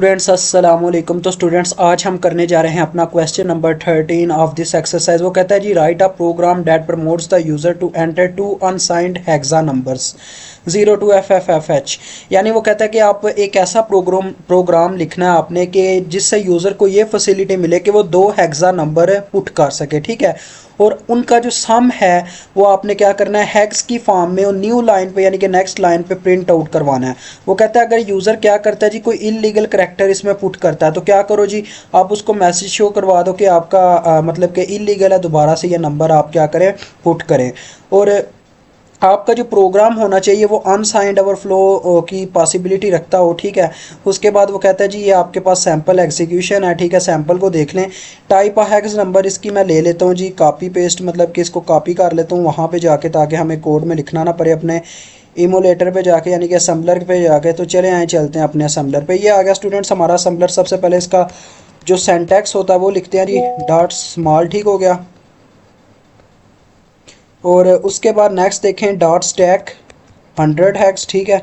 Students अस्सलाम वालेकुम। तो स्टूडेंट्स आज हम करने जा रहे हैं अपना question number 13 of this exercise. वो कहता है जी write a program that prompts the user to enter two unsigned hexa numbers 0 to FFFH। यानी वो कहता है कि आप एक ऐसा प्रोग्राम लिखना है आपने कि जिससे यूज़र को ये फैसिलिटी मिले कि वो 2 हेक्सा नंबर पुट कर सके, ठीक है। और उनका जो सम है वो आपने क्या करना है, हेक्स की फॉर्म में और न्यू लाइन पे यानी कि नेक्स्ट लाइन पे प्रिंट आउट करवाना है। वो कहता है अगर यूज़र क्या करता है जी, कोई इलीगल करैक्टर इसमें पुट करता है तो क्या करो जी, आप उसको मैसेज शो करवा दो कि आपका मतलब कि इलीगल है, दोबारा से ये नंबर आप क्या करें, पुट करें। और आपका जो प्रोग्राम होना चाहिए वो अनसाइंड ओवरफ्लो की पॉसिबिलिटी रखता हो, ठीक है। उसके बाद वो कहता है जी ये आपके पास सैम्पल एग्जीक्यूशन है, ठीक है, सैम्पल को देख लें। टाइप अ हेक्स नंबर इसकी मैं ले लेता हूँ जी, कॉपी पेस्ट मतलब कि इसको कॉपी कर लेता हूँ वहाँ पे जाके, ताकि हमें कोड में लिखना ना पड़े अपने इमोलेटर पे जाके यानी कि असम्बलर पे जाके। तो चले आए चलते हैं अपने असम्बलर पे। ये आ गया स्टूडेंट्स हमारा असम्बलर। सबसे पहले इसका जो सेंटेक्स होता है वो लिखते हैं जी, डॉट स्मॉल, ठीक हो गया। और उसके बाद नेक्स्ट देखें डॉट स्टैक 100 हैक्स, ठीक है।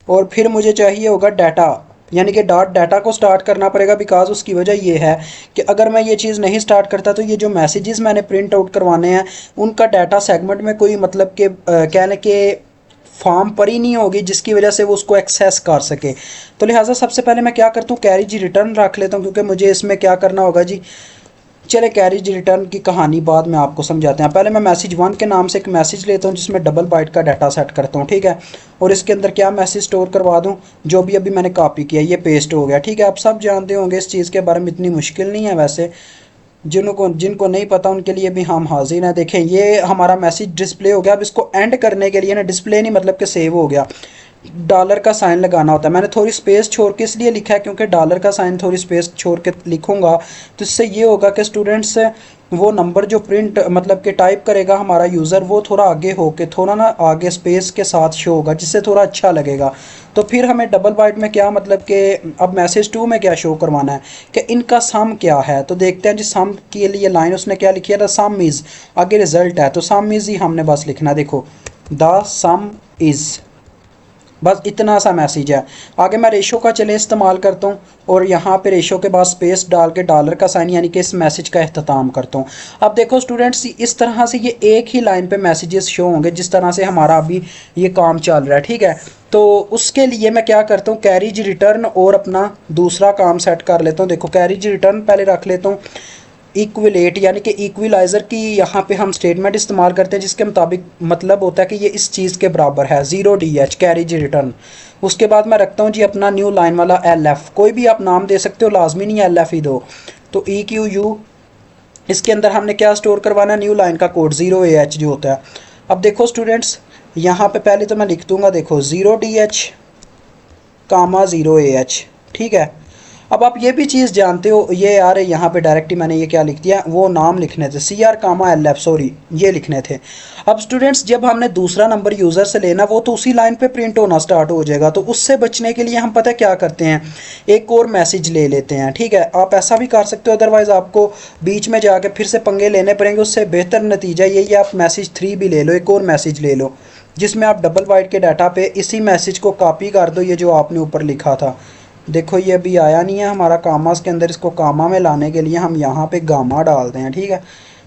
और फिर मुझे चाहिए होगा डाटा, यानी कि डॉट डाटा को स्टार्ट करना पड़ेगा। बिकॉज उसकी वजह ये है कि अगर मैं ये चीज़ नहीं स्टार्ट करता तो ये जो मैसेजेस मैंने प्रिंट आउट करवाने हैं उनका डाटा सेगमेंट में कोई मतलब कि कहने के फॉर्म पर ही नहीं होगी जिसकी वजह से वो उसको एक्सेस कर सके। तो लिहाजा सबसे पहले मैं क्या करता हूँ, कैरी जी रिटर्न रख लेता हूँ, क्योंकि मुझे इसमें क्या करना होगा जी। चले कैरेज रिटर्न की कहानी बाद में आपको समझाते हैं। पहले मैं मैसेज 1 के नाम से एक मैसेज लेता हूँ जिसमें डबल बाइट का डाटा सेट करता हूँ, ठीक है। और इसके अंदर क्या मैसेज स्टोर करवा दूँ, जो भी अभी मैंने कॉपी किया ये पेस्ट हो गया, ठीक है। आप सब जानते होंगे इस चीज़ के बारे में, इतनी मुश्किल नहीं है वैसे। जिनको नहीं पता उनके लिए भी हम हाजिर हैं। देखें ये हमारा मैसेज डिस्प्ले हो गया। अब इसको एंड करने के लिए ना, डिस्प्ले नहीं मतलब कि सेव हो गया, डॉलर का साइन लगाना होता है। मैंने थोड़ी स्पेस छोड़ के इसलिए लिखा है क्योंकि डॉलर का साइन थोड़ी स्पेस छोड़ के लिखूंगा तो इससे ये होगा कि स्टूडेंट्स वो नंबर जो प्रिंट मतलब कि टाइप करेगा हमारा यूज़र वो थोड़ा आगे होके थोड़ा ना आगे स्पेस के साथ शो होगा, जिससे थोड़ा अच्छा लगेगा। तो फिर हमें डबल बाइट में क्या मतलब कि अब मैसेज 2 में क्या शो करवाना है कि इनका सम क्या है। तो देखते हैं जी, सम के लिए लाइन उसने क्या लिखी है, द सम इज़, आगे रिजल्ट है तो सम इज़ ही हमने बस लिखना है। देखो द सम इज़, बस इतना सा मैसेज है। आगे मैं रेशो का चले इस्तेमाल करता हूँ और यहाँ पे रेशो के बाद स्पेस डाल के डॉलर का साइन यानी कि इस मैसेज का अख्ताम करता हूँ। अब देखो स्टूडेंट्स इस तरह से ये एक ही लाइन पे मैसेजेस शो होंगे जिस तरह से हमारा अभी ये काम चल रहा है, ठीक है। तो उसके लिए मैं क्या करता हूँ, कैरीज रिटर्न और अपना दूसरा काम सेट कर लेता हूँ। देखो कैरीज रिटर्न पहले रख लेता हूँ, इक्विलेट यानी कि इक्विलाइज़र की यहाँ पे हम स्टेटमेंट इस्तेमाल करते हैं जिसके मुताबिक मतलब होता है कि ये इस चीज़ के बराबर है 0DH कैरीज रिटर्न। उसके बाद मैं रखता हूँ जी अपना न्यू लाइन वाला LF, कोई भी आप नाम दे सकते हो, लाजमी नहीं LF ही दो। तो EQU इसके अंदर हमने क्या स्टोर करवाना, न्यू लाइन का कोड 0AH जो होता है। अब देखो स्टूडेंट्स यहाँ पे पहले तो मैं लिख दूंगा, देखो 0DH कामा 0AH, ठीक है। अब आप ये भी चीज़ जानते हो, ये यार यहाँ पे डायरेक्ट ही मैंने ये क्या लिख दिया, वो नाम लिखने थे CR कामा LF, सॉरी ये लिखने थे। अब स्टूडेंट्स जब हमने दूसरा नंबर यूज़र से लेना वो तो उसी लाइन पे प्रिंट होना स्टार्ट हो जाएगा। तो उससे बचने के लिए हम पता क्या करते हैं, एक और मैसेज ले लेते हैं, ठीक है। आप ऐसा भी कर सकते हो, अदरवाइज़ आपको बीच में जाके फिर से पंगे लेने पड़ेंगे। उससे बेहतर नतीजा यही, आप मैसेज 3 भी ले लो, एक और मैसेज ले लो जिसमें आप डबल बाइट के डाटा पे इसी मैसेज को कॉपी कर दो, ये जो आपने ऊपर लिखा था। देखो ये अभी आया नहीं है हमारा कामास के अंदर, इसको कामा में लाने के लिए हम यहाँ पे गामा डालते हैं, ठीक है।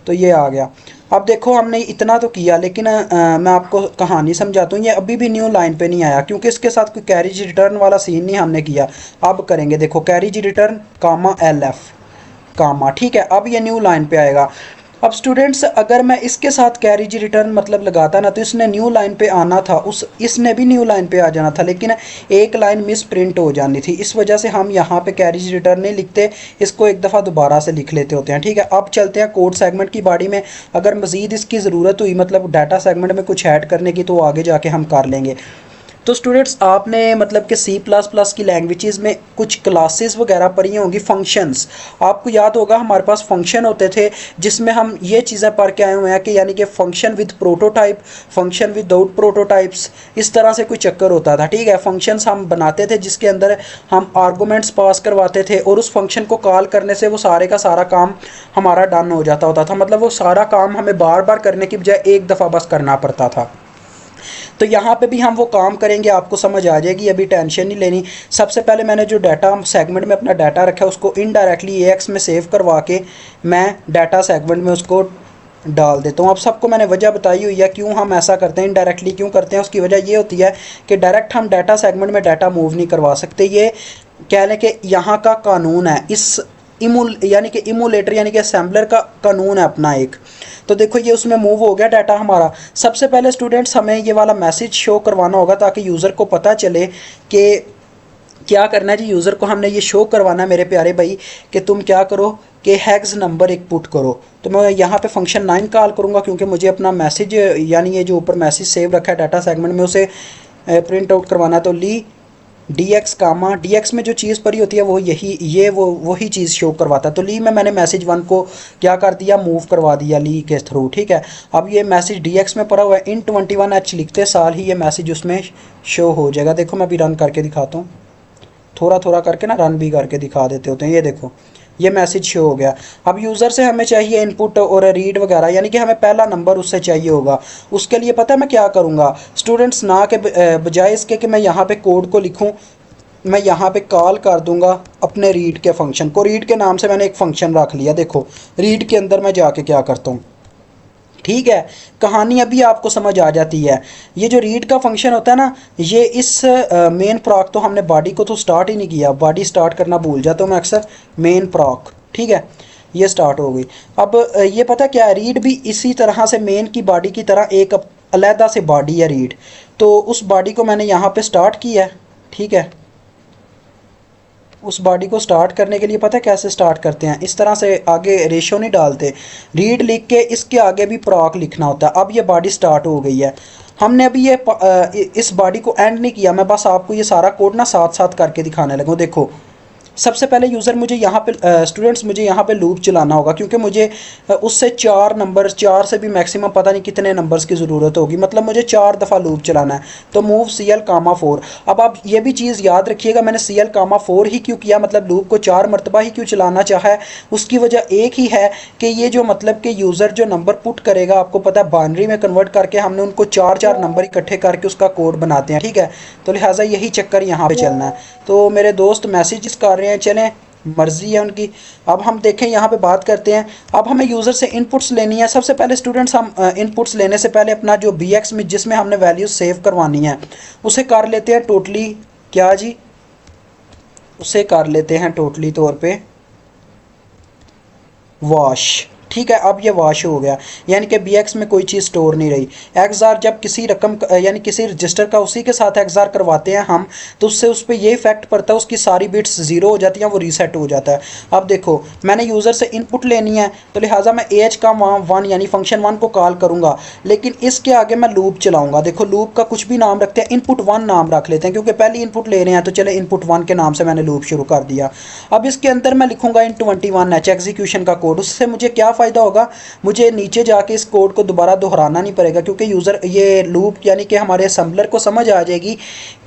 तो ये आ गया। अब देखो हमने इतना तो किया, लेकिन मैं आपको कहानी समझाता हूँ, ये अभी भी न्यू लाइन पे नहीं आया क्योंकि इसके साथ कोई कैरीज रिटर्न वाला सीन नहीं हमने किया। अब करेंगे, देखो कैरीज रिटर्न कामा LF कामा, ठीक है। अब ये न्यू लाइन पे आएगा। अब स्टूडेंट्स अगर मैं इसके साथ कैरीज रिटर्न मतलब लगाता ना तो इसने न्यू लाइन पे आना था, इसने भी न्यू लाइन पे आ जाना था, लेकिन एक लाइन मिस प्रिंट हो जानी थी। इस वजह से हम यहाँ पे कैरीज रिटर्न नहीं लिखते, इसको एक दफ़ा दोबारा से लिख लेते होते हैं, ठीक है। अब चलते हैं कोड सेगमेंट की बॉडी में। अगर मज़ीद इसकी ज़रूरत हुई मतलब डाटा सेगमेंट में कुछ ऐड करने की तो आगे जाके हम कर लेंगे। तो स्टूडेंट्स आपने मतलब कि C++ की लैंग्वेजेस में कुछ क्लासेस वगैरह पढ़ी होंगी, फंक्शंस। आपको याद होगा हमारे पास फंक्शन होते थे जिसमें हम ये चीज़ें पढ़ के आए हुए हैं कि यानी कि function with prototype, function without prototypes, इस तरह से कोई चक्कर होता था, ठीक है। फंक्शंस हम बनाते थे जिसके अंदर हम आर्गूमेंट्स पास करवाते थे और उस फंक्शन को कॉल करने से वो सारे का सारा काम हमारा डन हो जाता होता था। मतलब वो सारा काम हमें बार बार करने की बजाय एक दफ़ा बस करना पड़ता था। तो यहाँ पे भी हम वो काम करेंगे, आपको समझ आ जाएगी, अभी टेंशन नहीं लेनी। सबसे पहले मैंने जो डाटा सेगमेंट में अपना डाटा रखा है उसको इनडायरेक्टली AX में सेव करवा के मैं डाटा सेगमेंट में उसको डाल देता हूँ। अब सबको मैंने वजह बताई हुई है क्यों हम ऐसा करते हैं, इनडायरेक्टली क्यों करते हैं। उसकी वजह ये होती है कि डायरेक्ट हम डाटा सेगमेंट में डाटा मूव नहीं करवा सकते। ये कह लें कि यहाँ का कानून है, इस यानी कि इमूलेटर यानी कि असेंबलर का कानून है अपना एक। तो देखो ये उसमें मूव हो गया डाटा हमारा। सबसे पहले स्टूडेंट्स हमें ये वाला मैसेज शो करवाना होगा ताकि यूज़र को पता चले कि क्या करना है जी। यूज़र को हमने ये शो करवाना है मेरे प्यारे भाई कि तुम क्या करो कि हैग्स नंबर एक पुट करो। तो मैं यहाँ पे फंक्शन 9 कॉल करूँगा क्योंकि मुझे अपना मैसेज यानी ये जो ऊपर मैसेज सेव रखा है डाटा सेगमेंट में उसे प्रिंट आउट करवाना है। तो ली DX कामा DX में जो चीज़ पड़ी होती है वो यही वही चीज़ शो करवाता है। तो ली में मैंने मैसेज 1 को क्या कर दिया, मूव करवा दिया ली के थ्रू, ठीक है। अब ये मैसेज DX में पड़ा हुआ है, इन 21H लिखते साल ही ये मैसेज उसमें शो हो जाएगा। देखो मैं भी रन करके दिखाता हूँ, थोड़ा थोड़ा करके ना रन भी करके दिखा देते होते हैं। ये देखो ये मैसेज शो हो गया। अब यूज़र से हमें चाहिए इनपुट और रीड वगैरह, यानी कि हमें पहला नंबर उससे चाहिए होगा। उसके लिए पता है मैं क्या करूँगा स्टूडेंट्स, ना के बजाय इसके कि मैं यहाँ पे कोड को लिखूँ, मैं यहाँ पे कॉल कर दूंगा अपने रीड के फंक्शन को। रीड के नाम से मैंने एक फंक्शन रख लिया। देखो रीड के अंदर मैं जाके क्या करता हूँ, ठीक है। कहानी अभी आपको समझ आ जाती है। ये जो रीड का फंक्शन होता है ना, ये इस मेन प्रॉक, तो हमने बॉडी को तो स्टार्ट ही नहीं किया, बॉडी स्टार्ट करना भूल जाता हूँ मैं अक्सर, मेन प्रॉक, ठीक है। ये स्टार्ट हो गई। अब ये पता क्या है, रीड भी इसी तरह से मेन की बॉडी की तरह एक अलहदा से बॉडी है रीड। तो उस बॉडी को मैंने यहाँ पे स्टार्ट किया है, ठीक है। उस बॉडी को स्टार्ट करने के लिए पता है कैसे स्टार्ट करते हैं, इस तरह से आगे रेशो नहीं डालते, रीड लिख के इसके आगे भी प्रॉक लिखना होता है। अब ये बॉडी स्टार्ट हो गई है। हमने अभी ये इस बॉडी को एंड नहीं किया, मैं बस आपको ये सारा कोड ना साथ साथ करके दिखाने लगा। देखो सबसे पहले यूज़र मुझे यहाँ पे स्टूडेंट्स मुझे यहाँ पे लूप चलाना होगा क्योंकि मुझे उससे 4 नंबर, 4 से भी मैक्सिमम पता नहीं कितने नंबर्स की ज़रूरत होगी, मतलब मुझे 4 दफ़ा लूप चलाना है। तो मूव CL कामा 4। अब आप ये भी चीज़ याद रखिएगा, मैंने CL कामा 4 ही क्यों किया, मतलब लूप को 4 मरतबा ही क्यों चलाना चाहा है। उसकी वजह एक ही है कि ये जो मतलब कि यूज़र जो नंबर पुट करेगा, आपको पता है बाइनरी में कन्वर्ट करके हमने उनको 4 नंबर इकट्ठे करके उसका कोड बनाते हैं, ठीक है। तो लिहाजा यही चक्कर यहाँ पर चलना है। तो मेरे दोस्त मैसेजेस कर रहे हैं, चलें मर्जी है उनकी। अब हम देखें यहाँ पे बात करते हैं। अब हमें यूज़र से इनपुट्स लेनी है। सबसे पहले स्टूडेंट्स हम इनपुट्स लेने से पहले अपना जो BX में जिसमें हमने वैल्यूज सेव करवानी है उसे कर लेते हैं टोटली, क्या जी, उसे कर लेते हैं टोटली तौर पे वॉश, ठीक है। अब ये वॉश हो गया, यानी कि BX में कोई चीज़ स्टोर नहीं रही। XOR जब किसी रकम यानी किसी रजिस्टर का उसी के साथ XOR करवाते हैं हम, तो उससे उस पर ये इफेक्ट पड़ता है, उसकी सारी बिट्स ज़ीरो हो जाती हैं, वो रीसेट हो जाता है। अब देखो मैंने यूज़र से इनपुट लेनी है, तो लिहाजा मैं AH का 1 यानी फंक्शन 1 को कॉल करूँगा, लेकिन इसके आगे मैं लूप चलाऊँगा। देखो लूप का कुछ भी नाम रखते हैं, इनपुट 1 नाम रख लेते हैं क्योंकि पहली इनपुट ले रहे हैं, तो चले इनपुट 1 के नाम से मैंने लूप शुरू कर दिया। अब इसके अंदर मैं लिखूँगा इन 21H एग्जीक्यूशन का कोड। उससे मुझे क्या फ़ायदा होगा, मुझे नीचे जाके इस कोड को दोबारा दोहराना नहीं पड़ेगा क्योंकि यूज़र ये लूप यानी कि हमारे असेंबलर को समझ आ जाएगी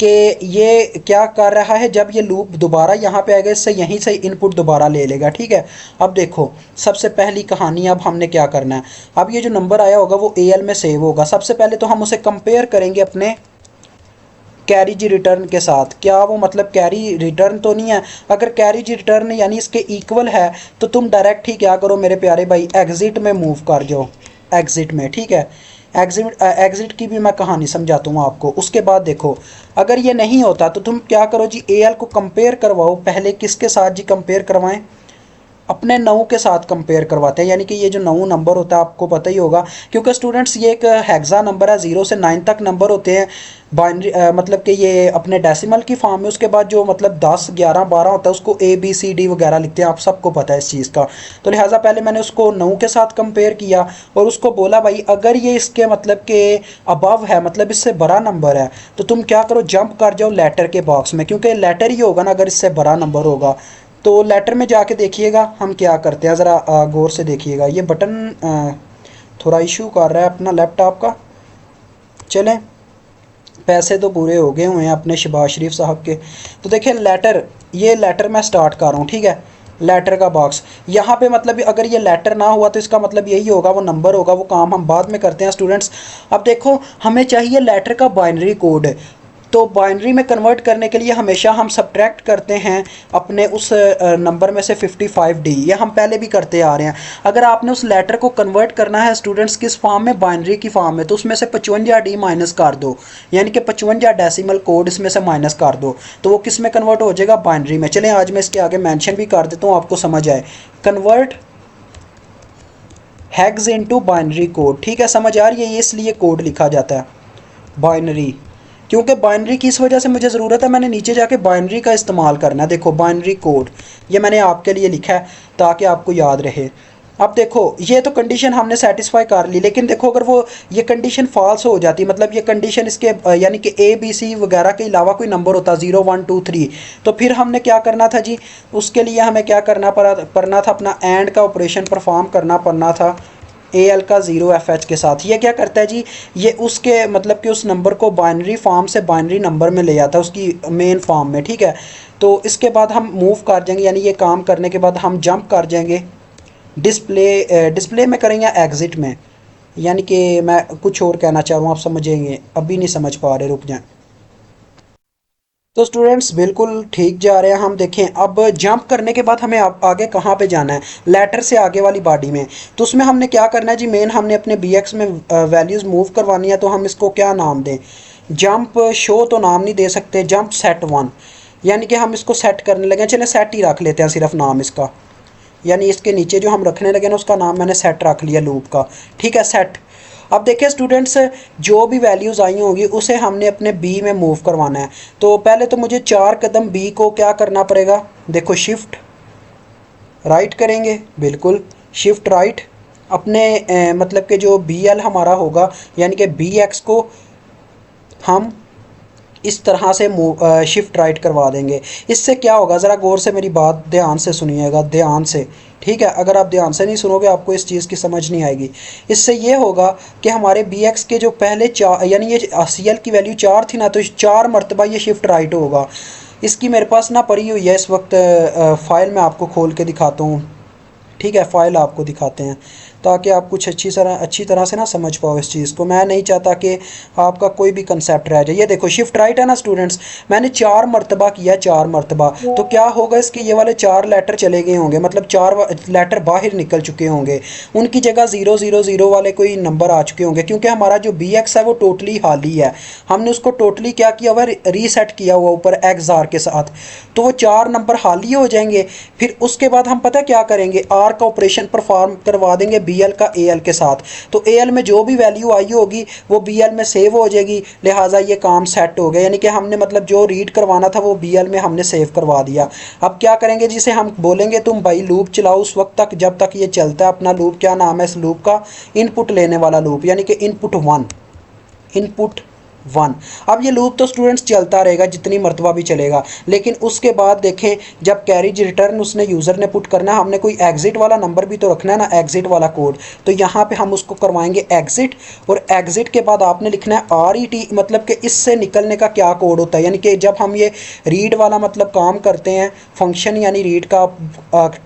कि ये क्या कर रहा है। जब ये लूप दोबारा यहाँ पे आएगा, इससे यहीं से इनपुट दोबारा ले लेगा, ठीक है। अब देखो सबसे पहली कहानी, अब हमने क्या करना है, अब ये जो नंबर आया होगा वो AL में सेव होगा। सबसे पहले तो हम उसे कंपेयर करेंगे अपने कैरी जी रिटर्न के साथ। क्या वो मतलब कैरी रिटर्न तो नहीं है? अगर कैरी जी रिटर्न यानी इसके इक्वल है तो तुम डायरेक्ट ही क्या करो मेरे प्यारे भाई, एग्जिट में मूव कर जाओ, एग्जिट में, ठीक है। एग्जिट की भी मैं कहानी समझाता हूँ आपको। उसके बाद देखो अगर ये नहीं होता तो तुम क्या करो जी, AL को कंपेयर करवाओ। पहले किसके साथ जी कंपेयर करवाएं, अपने 9 के साथ कंपेयर करवाते हैं, यानी कि ये जो 9 नंबर होता है आपको पता ही होगा क्योंकि स्टूडेंट्स ये एक हेक्सा नंबर है, 0 से 9 तक नंबर होते हैं बाइनरी, मतलब कि ये अपने डेसिमल की फॉर्म में। उसके बाद जो मतलब 10, 11, 12 होता है उसको ABCD वगैरह लिखते हैं, आप सबको पता है इस चीज़ का। तो लिहाजा पहले मैंने उसको 9 के साथ कंपेयर किया और उसको बोला भाई अगर ये इसके मतलब के अबव है, मतलब इससे बड़ा नंबर है, तो तुम क्या करो जंप कर जाओ लेटर के बॉक्स में, क्योंकि लेटर ही होगा ना अगर इससे बड़ा नंबर होगा। तो लेटर में जाके देखिएगा हम क्या करते हैं, ज़रा गौर से देखिएगा। ये बटन थोड़ा इशू कर रहा है अपना लैपटॉप का। चलें पैसे तो पूरे हो गए हुए हैं अपने शहबाज शरीफ साहब के। तो देखिए लेटर, ये लेटर मैं स्टार्ट कर रहा हूँ, ठीक है। लेटर का बॉक्स। यहाँ पे मतलब अगर ये लेटर ना हुआ तो इसका मतलब यही होगा, वो नंबर होगा। वो काम हम बाद में करते हैं स्टूडेंट्स। अब देखो हमें चाहिए लेटर का बाइनरी कोड। तो बाइनरी में कन्वर्ट करने के लिए हमेशा हम सब्ट्रैक्ट करते हैं अपने उस नंबर में से 55D। ये हम पहले भी करते आ रहे हैं। अगर आपने उस लेटर को कन्वर्ट करना है स्टूडेंट्स किस फॉर्म में, बाइनरी की फॉर्म में, तो उसमें से 55D माइनस कर दो, यानी कि 55 डेसिमल कोड इसमें से माइनस कर दो, तो वो किस में कन्वर्ट हो जाएगा, बाइनरी में। चलें आज मैं इसके आगे मेंशन भी कर देता हूँ, आपको समझ आए। कन्वर्ट हैग्स इनटू बाइनरी कोड, ठीक है, समझ आ रही है। ये इसलिए कोड लिखा जाता है बाइनरी, क्योंकि बाइनरी की इस वजह से मुझे ज़रूरत है, मैंने नीचे जाके बाइनरी का इस्तेमाल करना है। देखो बाइनरी कोड ये मैंने आपके लिए लिखा है ताकि आपको याद रहे। अब देखो ये तो कंडीशन हमने सेटिस्फाई कर ली, लेकिन देखो अगर वो ये कंडीशन फॉल्स हो जाती, मतलब ये कंडीशन इसके यानी कि ABC वगैरह के अलावा कोई नंबर होता 0 1 2 3, तो फिर हमने क्या करना था जी, उसके लिए हमें क्या करना पड़ना था, अपना एंड का ऑपरेशन परफॉर्म करना पड़ना था AL का 0FH के साथ। ये क्या करता है जी, ये उसके मतलब कि उस नंबर को बाइनरी फॉर्म से बाइनरी नंबर में ले जाता है, उसकी मेन फॉर्म में, ठीक है। तो इसके बाद हम मूव कर जाएंगे, यानी ये काम करने के बाद हम जंप कर जाएंगे डिस्प्ले में करेंगे या एग्ज़िट में, यानी कि मैं कुछ और कहना चाह रहा हूँ, आप समझेंगे, अभी नहीं समझ पा रहे, रुक जाएं। तो स्टूडेंट्स बिल्कुल ठीक जा रहे हैं हम। देखें अब जंप करने के बाद हमें आगे कहाँ पे जाना है, लेटर से आगे वाली बॉडी में। तो उसमें हमने क्या करना है जी, मेन हमने अपने BX में वैल्यूज़ मूव करवानी है। तो हम इसको क्या नाम दें, जंप शो तो नाम नहीं दे सकते, जंप सेट 1, यानी कि हम इसको सेट करने लगे। चले सेट ही रख लेते हैं सिर्फ नाम इसका, यानी इसके नीचे जो हम रखने लगे ना उसका नाम मैंने सेट रख लिया लूप का, ठीक है, सेट। अब देखिए स्टूडेंट्स जो भी वैल्यूज़ आई होंगी उसे हमने अपने B में मूव करवाना है। तो पहले तो मुझे 4 कदम B को क्या करना पड़ेगा, देखो शिफ्ट राइट करेंगे, बिल्कुल शिफ्ट राइट। अपने मतलब कि जो BL हमारा होगा यानी कि BX को हम इस तरह से शिफ्ट राइट करवा देंगे। इससे क्या होगा, ज़रा गौर से मेरी बात ध्यान से सुनिएगा, ध्यान से, ठीक है। अगर आप ध्यान से नहीं सुनोगे आपको इस चीज़ की समझ नहीं आएगी। इससे ये होगा कि हमारे BX के जो पहले 4 यानी ये CL की वैल्यू 4 थी ना, तो 4 मरतबा ये शिफ्ट राइट होगा। इसकी मेरे पास ना पड़ी हुई है इस वक्त फ़ाइल मैं आपको खोल के दिखाता हूँ, ठीक है, फ़ाइल आपको दिखाते हैं ताकि आप कुछ अच्छी तरह से ना समझ पाओ इस चीज़ को। मैं नहीं चाहता कि आपका कोई भी कंसेप्ट रह जाए। ये देखो शिफ्ट राइट है ना स्टूडेंट्स, मैंने 4 मरतबा किया, 4 मरतबा। तो क्या होगा, इसके ये वाले 4 लेटर चले गए होंगे, मतलब 4 लेटर बाहर निकल चुके होंगे, उनकी जगह 0 0 0 वाले कोई नंबर आ चुके होंगे, क्योंकि हमारा जो BX है वो टोटली खाली है। हमने उसको टोटली क्या किया हुआ, रीसेट किया हुआ ऊपर XR के साथ, तो वो 4 नंबर खाली हो जाएंगे। फिर उसके बाद हम पता क्या करेंगे, R का ऑपरेशन परफॉर्म करवा देंगे BL का AL के साथ। तो AL में जो भी वैल्यू आई होगी वो BL में सेव हो जाएगी, लिहाजा ये काम सेट हो गया, यानी कि हमने मतलब जो रीड करवाना था वो BL में हमने सेव करवा दिया। अब क्या करेंगे, जिसे हम बोलेंगे तुम भाई लूप चलाओ उस वक्त तक जब तक ये चलता है अपना लूप। क्या नाम है इस लूप का, इनपुट लेने वाला लूप, यानी कि इनपुट 1। अब ये लूप तो स्टूडेंट्स चलता रहेगा जितनी मरतबा भी चलेगा, लेकिन उसके बाद देखें जब कैरेज रिटर्न उसने यूज़र ने पुट करना है, हमने कोई एग्ज़िट वाला नंबर भी तो रखना है ना, एग्ज़िट वाला कोड। तो यहाँ पे हम उसको करवाएंगे एग्ज़िट, और एग्ज़िट के बाद आपने लिखना है RET, मतलब कि इससे निकलने का क्या कोड होता है। यानी कि जब हम ये रीड वाला मतलब काम करते हैं, फंक्शन यानी रीड का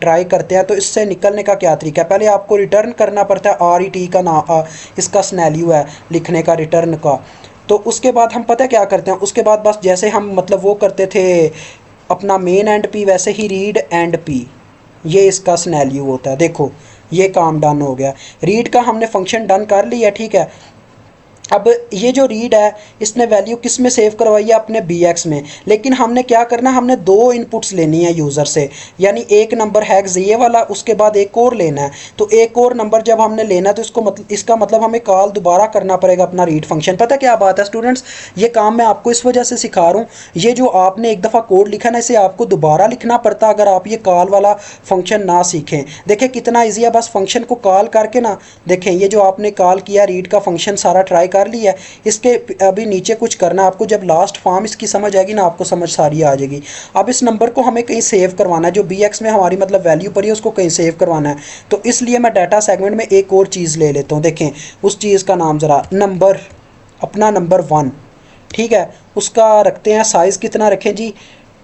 ट्राई करते हैं, तो इससे निकलने का क्या तरीका है। पहले आपको रिटर्न करना पड़ता है RET का नाम, इसका स्नैल्यू है लिखने का, रिटर्न का। तो उसके बाद हम पता क्या करते हैं, उसके बाद बस जैसे हम मतलब वो करते थे अपना मेन एंड P, वैसे ही रीड एंड P, ये इसका स्नैल्यू होता है। देखो ये काम डन हो गया, रीड का हमने फंक्शन डन कर लिया, ठीक है। अब ये जो रीड है इसने वैल्यू किस में सेव करवाई है, अपने BX में। लेकिन हमने क्या करना, हमने 2 इनपुट्स लेनी है यूज़र से, यानी एक नंबर है ये वाला, उसके बाद एक और लेना है। तो एक और नंबर जब हमने लेना है तो इसका मतलब हमें कॉल दोबारा करना पड़ेगा अपना रीड फंक्शन। पता क्या बात है स्टूडेंट्स, ये काम मैं आपको इस वजह से सिखा रहा हूँ, ये जो आपने एक दफ़ा कोड लिखा ना इसे आपको दोबारा लिखना पड़ता अगर आप ये कॉल वाला फंक्शन ना सीखें। देखें कितना ईजी है, बस फंक्शन को कॉल करके ना, देखें ये जो आपने कॉल किया रीड का फंक्शन सारा ट्राई कर लिया, इसके अभी नीचे कुछ करना आपको, जब लास्ट फॉर्म इसकी समझ आएगी ना आपको समझ सारी आ जाएगी। अब इस नंबर को हमें कहीं सेव करवाना है, जो BX में हमारी मतलब वैल्यू पड़ी है उसको कहीं सेव करवाना है। तो इसलिए मैं डाटा सेगमेंट में एक और चीज़ ले लेता हूँ, देखें उस चीज़ का नाम ज़रा नंबर, अपना नंबर 1, ठीक है, उसका रखते हैं साइज़ कितना रखें जी,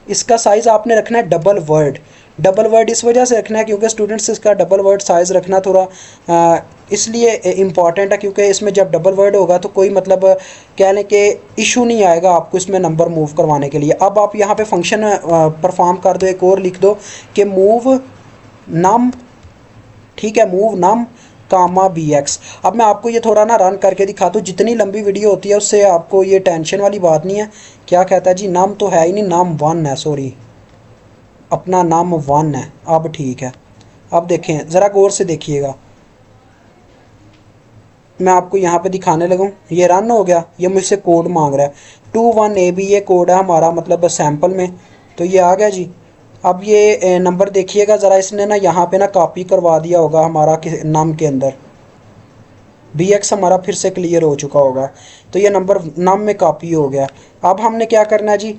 इसका साइज़ आपने रखना है डबल वर्ड। डबल वर्ड इस वजह से रखना है क्योंकि स्टूडेंट्स इसका डबल वर्ड साइज़ रखना थोड़ा इसलिए इम्पॉर्टेंट है, क्योंकि इसमें जब डबल वर्ड होगा तो कोई मतलब कह लें कि इशू नहीं आएगा आपको इसमें नंबर मूव करवाने के लिए। अब आप यहाँ पे फंक्शन परफॉर्म कर दो, एक और लिख दो कि मूव नम, ठीक है, मूव नम कामा बी एक्स। अब मैं आपको ये थोड़ा ना रन करके दिखा दूँ, जितनी लंबी वीडियो होती है उससे आपको ये टेंशन वाली बात नहीं है। क्या कहता है जी, नम तो है ही नहीं, नाम 1 है, सॉरी अपना नाम 1 है। अब ठीक है, अब देखें ज़रा गौर से देखिएगा, मैं आपको यहाँ पे दिखाने लगूँ, ये रन हो गया, ये मुझसे कोड मांग रहा है 21AB, ये कोड है हमारा मतलब सैम्पल में, तो ये आ गया जी। अब ये नंबर देखिएगा ज़रा, इसने ना यहाँ पे ना कॉपी करवा दिया होगा हमारा नाम के अंदर, BX हमारा फिर से क्लियर हो चुका होगा, तो ये नंबर नाम में कॉपी हो गया। अब हमने क्या करना है जी,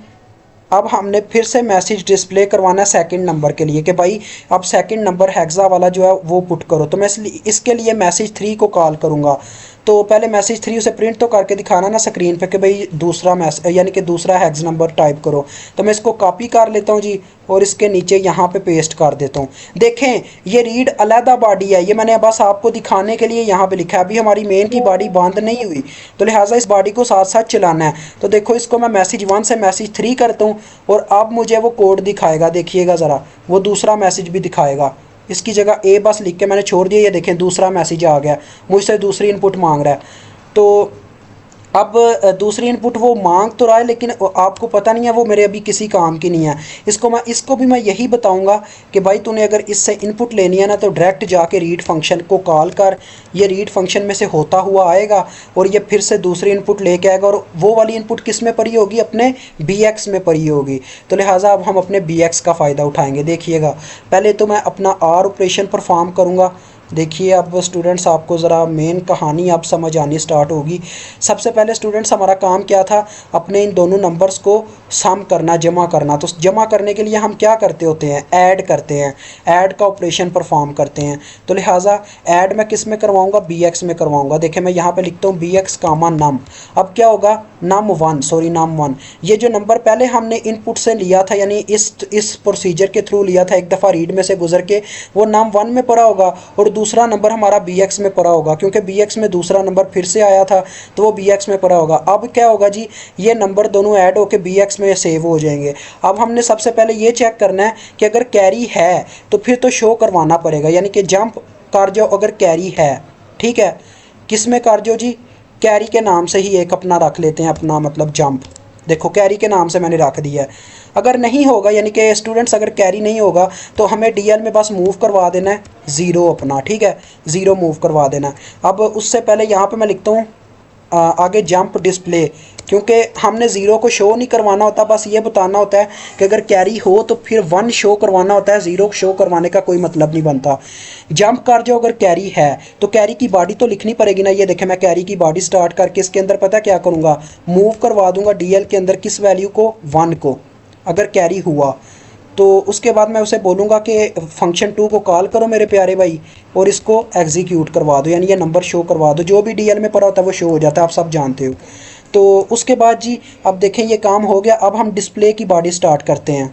अब हमने फिर से मैसेज डिस्प्ले करवाना है सेकंड नंबर के लिए कि भाई अब सेकंड नंबर हेक्सा वाला जो है वो पुट करो। तो मैं इसके लिए मैसेज 3 को कॉल करूँगा। तो पहले मैसेज 3 उसे प्रिंट तो करके दिखाना ना स्क्रीन पे कि भाई दूसरा मैसेज यानी कि दूसरा हेक्स नंबर टाइप करो। तो मैं इसको कॉपी कर लेता हूँ जी और इसके नीचे यहाँ पे पेस्ट कर देता हूँ। देखें ये रीड अलहदा बॉडी है, ये मैंने बस आपको दिखाने के लिए यहाँ पे लिखा है। अभी हमारी मेन की बॉडी बंद नहीं हुई तो लिहाजा इस बॉडी को साथ साथ चलाना है। तो देखो इसको मैं मैसेज 1 से मैसेज 3 करता हूँ और अब मुझे वो कोड दिखाएगा, देखिएगा ज़रा, वो दूसरा मैसेज भी दिखाएगा। इसकी जगह ए बस लिख के मैंने छोड़ दिया, ये देखें दूसरा मैसेज आ गया, मुझसे दूसरी इनपुट मांग रहा है। तो अब दूसरी इनपुट वो मांग तो रहा है लेकिन आपको पता नहीं है वो मेरे अभी किसी काम की नहीं है। इसको भी मैं यही बताऊंगा कि भाई तूने अगर इससे इनपुट लेनी है ना तो डायरेक्ट जाके रीड फंक्शन को कॉल कर, ये रीड फंक्शन में से होता हुआ आएगा और ये फिर से दूसरी इनपुट लेके आएगा और वो वाली इनपुट किस में पड़ी होगी, अपने BX में पड़ी होगी। तो लिहाजा अब हम अपने BX का फ़ायदा उठाएंगे। देखिएगा पहले तो मैं अपना R ऑपरेशन परफॉर्म करूँगा। देखिए अब स्टूडेंट्स आपको ज़रा मेन कहानी अब समझ आनी स्टार्ट होगी। सबसे पहले स्टूडेंट्स हमारा काम क्या था, अपने इन दोनों नंबर्स को सम करना, जमा करना। तो जमा करने के लिए हम क्या करते होते हैं, ऐड करते हैं, ऐड का ऑपरेशन परफॉर्म करते हैं। तो लिहाजा ऐड मैं किस में करवाऊंगा, BX में करवाऊंगा। देखिए मैं यहाँ पे लिखता हूँ BX कामा नम। अब क्या होगा, नम 1, ये जो नंबर पहले हमने इनपुट से लिया था यानी इस प्रोसीजर के थ्रू लिया था, एक दफ़ा रीड में से गुजर के, वो नम 1 में पड़ा होगा और दूसरा नंबर हमारा BX में पड़ा होगा, क्योंकि BX में दूसरा नंबर फिर से आया था तो वो BX में पड़ा होगा। अब क्या होगा जी, ये नंबर दोनों ऐड होके BX में सेव हो जाएंगे। अब हमने सबसे पहले ये चेक करना है कि अगर कैरी है तो फिर तो शो करवाना पड़ेगा, यानी कि जंप कर जाओ अगर कैरी है, ठीक है। किस में कर जाओ जी, कैरी के नाम से ही एक अपना रख लेते हैं, अपना मतलब जंप, देखो कैरी के नाम से मैंने रख दिया है। अगर नहीं होगा यानी कि स्टूडेंट्स अगर कैरी नहीं होगा तो हमें DL में बस मूव करवा देना है 0 अपना, ठीक है, 0 मूव करवा देना है। अब उससे पहले यहाँ पे मैं लिखता हूँ आगे जंप डिस्प्ले, क्योंकि हमने 0 को शो नहीं करवाना होता, बस ये बताना होता है कि अगर कैरी हो तो फिर 1 शो करवाना होता है, 0 शो करवाने का कोई मतलब नहीं बनता। जंप कर जाओ अगर कैरी है तो कैरी की बॉडी तो लिखनी पड़ेगी ना। ये देखें मैं कैरी की बॉडी स्टार्ट करके इसके अंदर पता क्या करूँगा, मूव करवा दूंगा DL के अंदर किस वैल्यू को, 1 को, अगर कैरी हुआ तो उसके बाद मैं उसे बोलूँगा कि फंक्शन 2 को कॉल करो मेरे प्यारे भाई और इसको एग्जीक्यूट करवा दो, यानी ये नंबर शो करवा दो। जो भी DL में पड़ा होता है वो शो हो जाता है, आप सब जानते हो। तो उसके बाद जी अब देखें ये काम हो गया। अब हम डिस्प्ले की बॉडी स्टार्ट करते हैं।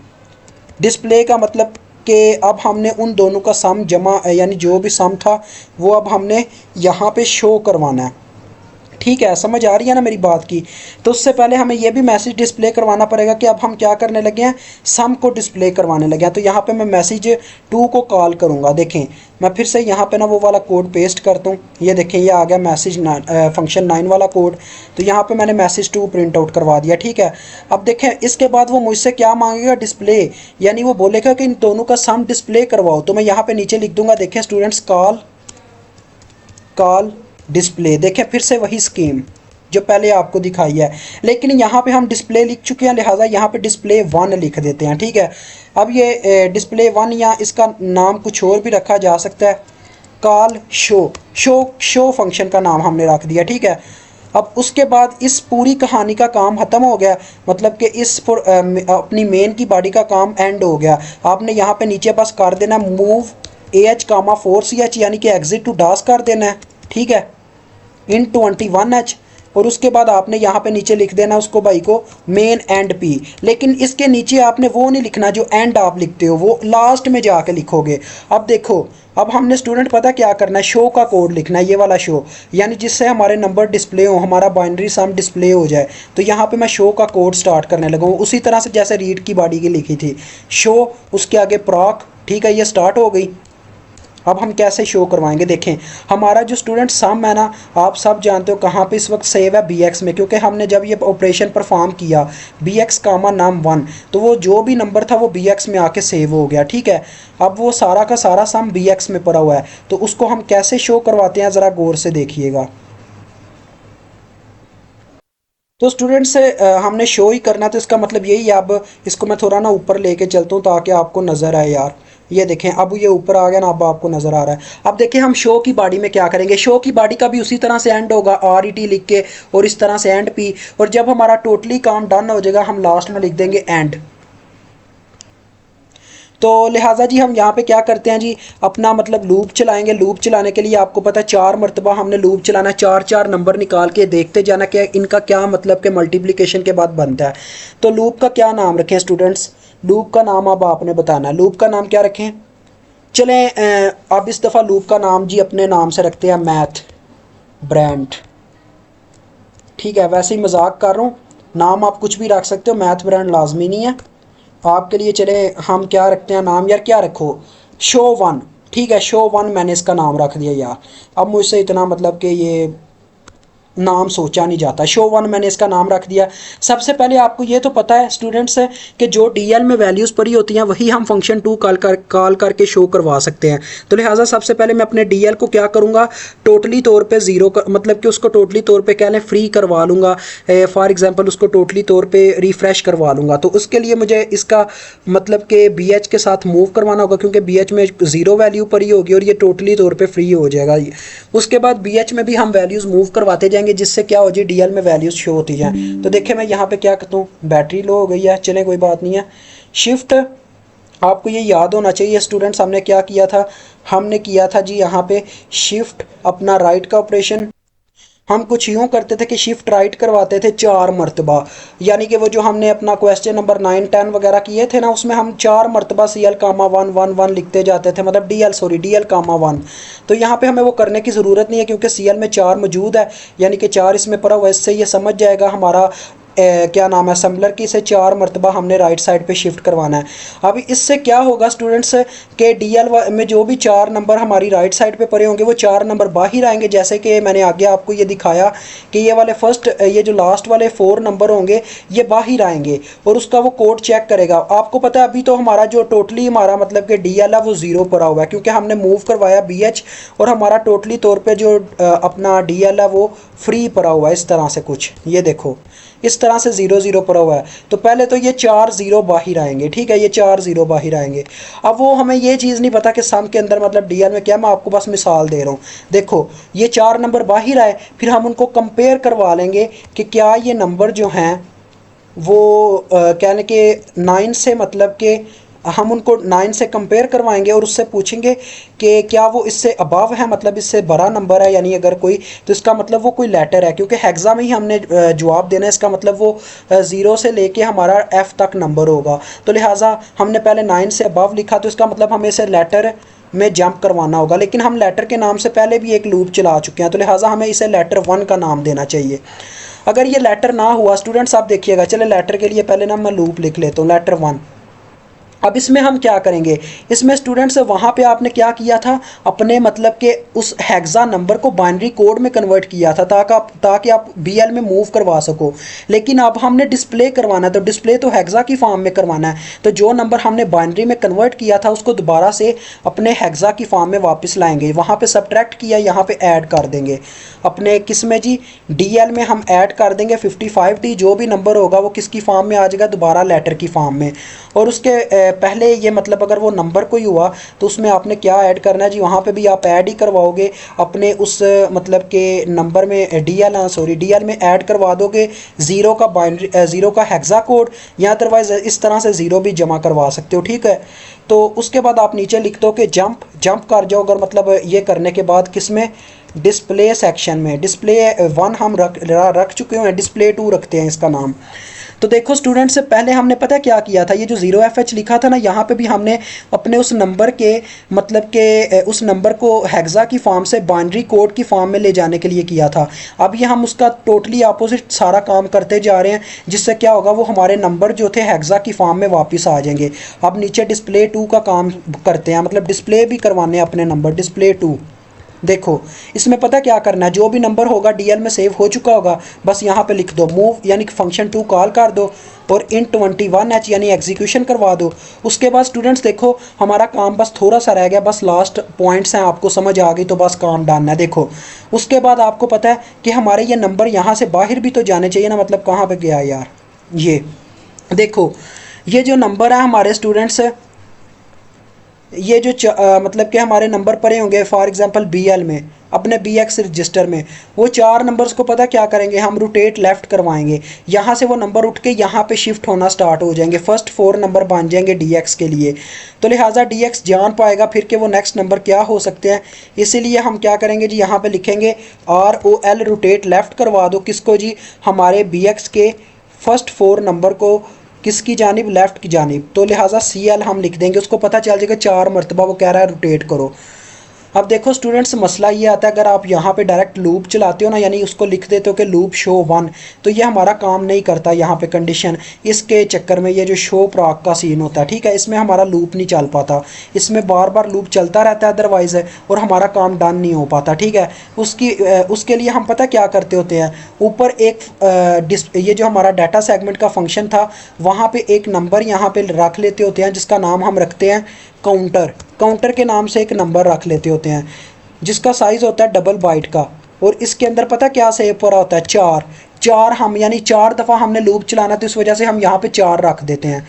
डिस्प्ले का मतलब कि अब हमने उन दोनों का सम जमा यानी जो भी सम था वो अब हमने यहाँ पे शो करवाना है, ठीक है। समझ आ रही है ना मेरी बात की। तो उससे पहले हमें यह भी मैसेज डिस्प्ले करवाना पड़ेगा कि अब हम क्या करने लगे हैं, सम को डिस्प्ले करवाने लगे हैं। तो यहाँ पे मैं मैसेज 2 को कॉल करूँगा। देखें मैं फिर से यहाँ पे ना वो वाला कोड पेस्ट करता हूँ, ये देखें ये आ गया मैसेज फंक्शन 9 वाला कोड। तो यहाँ पे मैंने मैसेज 2 प्रिंट आउट करवा दिया, ठीक है। अब देखें इसके बाद वो मुझसे क्या मांगेगा, डिस्प्ले, यानी वो बोलेगा कि इन दोनों का सम डिस्प्ले करवाओ। तो मैं यहाँ पे नीचे लिख दूंगा, देखें स्टूडेंट्स, कॉल डिस्प्ले। देखें फिर से वही स्कीम जो पहले आपको दिखाई है, लेकिन यहाँ पे हम डिस्प्ले लिख चुके हैं, लिहाजा यहाँ पे डिस्प्ले 1 लिख देते हैं, ठीक है। अब ये डिस्प्ले 1 या इसका नाम कुछ और भी रखा जा सकता है, कॉल शो फंक्शन का नाम हमने रख दिया, ठीक है। अब उसके बाद इस पूरी कहानी का काम ख़त्म हो गया, मतलब कि इस अपनी मेन की बॉडी का काम एंड हो गया। आपने यहाँ पे नीचे बस कर देना मूव AH, 4CH यानी कि एग्जिट टू डास कर देना है, ठीक है, इन 21H और उसके बाद आपने यहाँ पे नीचे लिख देना उसको भाई को मेन एंड पी। लेकिन इसके नीचे आपने वो नहीं लिखना जो एंड आप लिखते हो, वो लास्ट में जाके लिखोगे। अब देखो, अब हमने स्टूडेंट पता क्या करना है, शो का कोड लिखना है, ये वाला शो, यानी जिससे हमारे नंबर डिस्प्ले हो, हमारा बाइनरी सम डिस्प्ले हो जाए। तो यहाँ पे मैं शो का कोड स्टार्ट करने लगा हूँ उसी तरह से जैसे रीड की बॉडी की लिखी थी, शो, उसके आगे प्रॉक। ठीक है, ये स्टार्ट हो गई। अब हम कैसे शो करवाएंगे, देखें हमारा जो स्टूडेंट सम है ना, आप सब जानते हो कहाँ पे इस वक्त सेव है, बी एक्स में, क्योंकि हमने जब ये ऑपरेशन परफॉर्म किया बी एक्स कामा नाम 1, तो वो जो भी नंबर था वो बी एक्स में आके सेव हो गया। ठीक है, अब वो सारा का सारा सम बी एक्स में पड़ा हुआ है, तो उसको हम कैसे शो करवाते हैं ज़रा गौर से देखिएगा। तो स्टूडेंट्स हमने शो ही करना, तो इसका मतलब यही है। अब इसको मैं थोड़ा ना ऊपर लेके चलता हूँ ताकि आपको नज़र आए यार। ये देखें, अब ये ऊपर आ गया ना, अब आपको नज़र आ रहा है। अब देखें हम शो की बॉडी में क्या करेंगे, शो की बॉडी का भी उसी तरह से एंड होगा आर ई टी लिख के, और इस तरह से एंड पी, और जब हमारा टोटली काम डन हो जाएगा हम लास्ट में लिख देंगे एंड। तो लिहाजा जी हम यहाँ पे क्या करते हैं जी, अपना मतलब लूप चलाएंगे। लूप चलाने के लिए आपको पता है 4 मरतबा हमने लूप चलाना, 4 नंबर निकाल के देखते जाना कि इनका क्या मतलब के मल्टीप्लिकेशन के बाद बनता है। तो लूप का क्या नाम रखें स्टूडेंट्स, लूप का नाम अब आपने बताना है। लूप का नाम क्या रखें, चलें अब इस दफ़ा लूप का नाम जी अपने नाम से रखते हैं मैथ ब्रांड। ठीक है, वैसे ही मजाक कर रहा हूँ, नाम आप कुछ भी रख सकते हो, मैथ ब्रांड लाजमी नहीं है आपके लिए। चले हम क्या रखते हैं नाम, यार क्या रखो, शो 1। ठीक है, शो 1 मैंने इसका नाम रख दिया यार। अब मुझसे इतना मतलब कि ये नाम सोचा नहीं जाता, शो 1 मैंने इसका नाम रख दिया। सबसे पहले आपको ये तो पता है स्टूडेंट्स है कि जो डीएल में वैल्यूज़ पड़ी होती हैं वही हम फंक्शन 2 कॉल करके शो करवा सकते हैं। तो लिहाजा सबसे पहले मैं अपने डीएल को क्या करूँगा, टोटली तौर पे ज़ीरो मतलब कि उसको टोटली तौर पे कह लें फ्री करवा लूँगा। फॉर एग्जांपल उसको टोटली तौर पे रिफ़्रेश करवा लूँगा। तो उसके लिए मुझे इसका मतलब कि बी एच के साथ मूव करवाना होगा, क्योंकि बी एच में ज़ीरो वैल्यू पड़ी होगी और ये टोटली तौर पर फ्री हो जाएगा। उसके बाद बी एच में भी हम वैल्यूज़ मूव करवाते जाएंगे जिससे क्या हो जाए डीएल में वैल्यूज शो होती जाएं। तो देखिए मैं यहाँ पे क्या करता हूँ, बैटरी लो हो गई है, चले कोई बात नहीं है। शिफ्ट, आपको ये याद होना चाहिए स्टूडेंट्स, हमने क्या किया था, हमने किया था जी यहाँ पे शिफ्ट अपना राइट का ऑपरेशन। हम कुछ यूँ करते थे कि शिफ्ट राइट करवाते थे 4 मरतबा, यानी कि वो जो हमने अपना क्वेश्चन नंबर 9 10 वगैरह किए थे ना, उसमें हम 4 मरतबा सी एल कामा 1 1 1 लिखते जाते थे, मतलब D L sorry D L comma 1। तो यहाँ पे हमें वो करने की ज़रूरत नहीं है क्योंकि सी एल में 4 मौजूद है, यानी कि 4 इसमें पड़ा हुआ। इससे ये समझ जाएगा हमारा क्या नाम है असम्बलर की, इसे 4 मरतबा हमने राइट साइड पे शिफ्ट करवाना है। अब इससे क्या होगा स्टूडेंट्स के डीएल में जो भी 4 नंबर हमारी राइट साइड पे पड़े होंगे वो 4 नंबर बाहर आएंगे, जैसे कि मैंने आगे आपको ये दिखाया कि ये वाले फर्स्ट ये जो लास्ट वाले 4 नंबर होंगे ये बाहर आएंगे और उसका वो कोड चेक करेगा। आपको पता है अभी तो हमारा जो टोटली हमारा मतलब कि डीएल है वो 0 पड़ा हुआ है क्योंकि हमने मूव करवाया बीएच, और हमारा टोटली तौर पे जो अपना डीएल है वो फ्री पड़ा हुआ है इस तरह से कुछ, ये देखो इस तरह से 0 0 पड़ा हुआ है। तो पहले तो ये 4 0 बाहर आएंगे, ठीक है, ये 4 0 बाहर आएंगे। अब वो हमें ये चीज़ नहीं पता कि सम के अंदर मतलब डीएल में क्या, मैं आपको बस मिसाल दे रहा हूँ। देखो ये 4 नंबर बाहर आए, फिर हम उनको कंपेयर करवा लेंगे कि क्या ये नंबर जो हैं वो कहने के 9 से मतलब कि हम उनको 9 से कंपेयर करवाएंगे और उससे पूछेंगे कि क्या वो इससे अबव है, मतलब इससे बड़ा नंबर है, यानी अगर कोई तो इसका मतलब वो कोई लेटर है, क्योंकि हेक्सा में ही हमने जवाब देना है। इसका मतलब वो 0 से लेके हमारा F तक नंबर होगा। तो लिहाजा हमने पहले 9 से अबव लिखा, तो इसका मतलब हमें इसे लेटर में जंप करवाना होगा, लेकिन हम लेटर के नाम से पहले भी एक लूप चला चुके हैं, तो लिहाजा हमें इसे लेटर 1 का नाम देना चाहिए। अगर ये लेटर ना हुआ स्टूडेंट्स, आप देखिएगा, चले लेटर के लिए पहले ना मैं लूप लिख लेता हूँ, लेटर 1। अब इसमें हम क्या करेंगे, इसमें स्टूडेंट्स वहाँ पे आपने क्या किया था, अपने मतलब के उस हेक्सा नंबर को बाइनरी कोड में कन्वर्ट किया था ताकि आप बीएल में मूव करवा सको। लेकिन अब हमने डिस्प्ले करवाना है, तो डिस्प्ले तो हेक्सा की फॉर्म में करवाना है, तो जो नंबर हमने बाइनरी में कन्वर्ट किया था उसको दोबारा से अपने हेक्सा की फॉर्म में वापस लाएंगे। वहाँ पर सब्ट्रैक्ट किया, यहाँ पर ऐड कर देंगे अपने किस में जी, डीएल में हम ऐड कर देंगे 55T। जो भी नंबर होगा वो किसकी फॉर्म में आ जाएगा, दोबारा लेटर की फॉर्म में। और उसके पहले ये मतलब अगर वो नंबर कोई हुआ तो उसमें आपने क्या ऐड करना है जी, वहाँ पे भी आप ऐड ही करवाओगे अपने उस मतलब के नंबर में डीएल में ऐड करवा दोगे 0 का बाइनरी 0 का हेक्सा कोड, या अदरवाइज इस तरह से 0 भी जमा करवा सकते हो, ठीक है। तो उसके बाद आप नीचे लिख दो कि जंप कर जाओ, अगर मतलब ये करने के बाद किस में डिस्प्ले सेक्शन में। डिस्प्ले 1 हम रख चुके हैं, डिस्प्ले 2 रखते हैं इसका नाम। तो देखो स्टूडेंट्स, से पहले हमने पता क्या किया था, ये जो 0FH लिखा था ना, यहाँ पे भी हमने अपने उस नंबर के मतलब के उस नंबर को हेक्सा की फॉर्म से बाइनरी कोड की फॉर्म में ले जाने के लिए किया था। अब ये हम उसका टोटली अपोजिट सारा काम करते जा रहे हैं, जिससे क्या होगा, वो हमारे नंबर जो थे हेक्सा की फॉर्म में वापस आ जाएंगे। अब नीचे डिस्प्ले 2 का काम करते हैं, मतलब डिस्प्ले भी करवाने हैं अपने नंबर, डिस्प्ले 2। देखो इसमें पता क्या करना है, जो भी नंबर होगा डीएल में सेव हो चुका होगा, बस यहाँ पे लिख दो मूव, यानी कि फंक्शन 2 कॉल कर दो और इन 21H यानी एग्जीक्यूशन करवा दो। उसके बाद स्टूडेंट्स देखो हमारा काम बस थोड़ा सा रह गया, बस लास्ट पॉइंट्स हैं, आपको समझ आ गई तो बस काम डन है। देखो उसके बाद आपको पता है कि हमारे ये नंबर यहाँ से बाहर भी तो जाने चाहिए ना, मतलब कहाँ पर गया यार, ये देखो ये जो नंबर है हमारे स्टूडेंट्स, ये जो मतलब कि हमारे नंबर पड़े होंगे फॉर एग्जांपल BL में, अपने BX रजिस्टर में, वो 4 नंबर्स को पता क्या करेंगे, हम रोटेट लेफ़्ट करवाएंगे, यहाँ से वो नंबर उठ के यहाँ पे शिफ्ट होना स्टार्ट हो जाएंगे, फर्स्ट 4 नंबर बन जाएंगे DX के लिए। तो लिहाजा DX जान पाएगा फिर कि वो नेक्स्ट नंबर क्या हो सकते हैं, इसीलिए हम क्या करेंगे जी, यहाँ पर लिखेंगे ROL रोटेट लेफ़्ट करवा दो, किसको जी, हमारे BX के फर्स्ट 4 नंबर को किसकी जानिब, लेफ़्ट की जानिब। तो लिहाजा CL हम लिख देंगे, उसको पता चल जाएगा 4 मरतबा वो कह रहा है रोटेट करो। अब देखो स्टूडेंट्स मसला ये आता है, अगर आप यहाँ पे डायरेक्ट लूप चलाते हो ना, यानी उसको लिख देते हो कि लूप शो 1, तो ये हमारा काम नहीं करता यहाँ पे कंडीशन, इसके चक्कर में ये जो शो प्रॉक का सीन होता है, ठीक है, इसमें हमारा लूप नहीं चल पाता, इसमें बार बार लूप चलता रहता है अदरवाइज़, और हमारा काम डन नहीं हो पाता, ठीक है। उसके लिए हम पता क्या करते होते हैं, ऊपर एक ये जो हमारा डाटा सेगमेंट का फंक्शन था, वहाँ पर एक नंबर यहाँ पर रख लेते होते हैं, जिसका नाम हम रखते हैं काउंटर। काउंटर के नाम से एक नंबर रख लेते होते हैं, जिसका साइज़ होता है डबल बाइट का, और इसके अंदर पता क्या सेव पड़ा होता है, 4 हम, यानी 4 दफ़ा हमने लूप चलाना, तो इस वजह से हम यहाँ पे 4 रख देते हैं।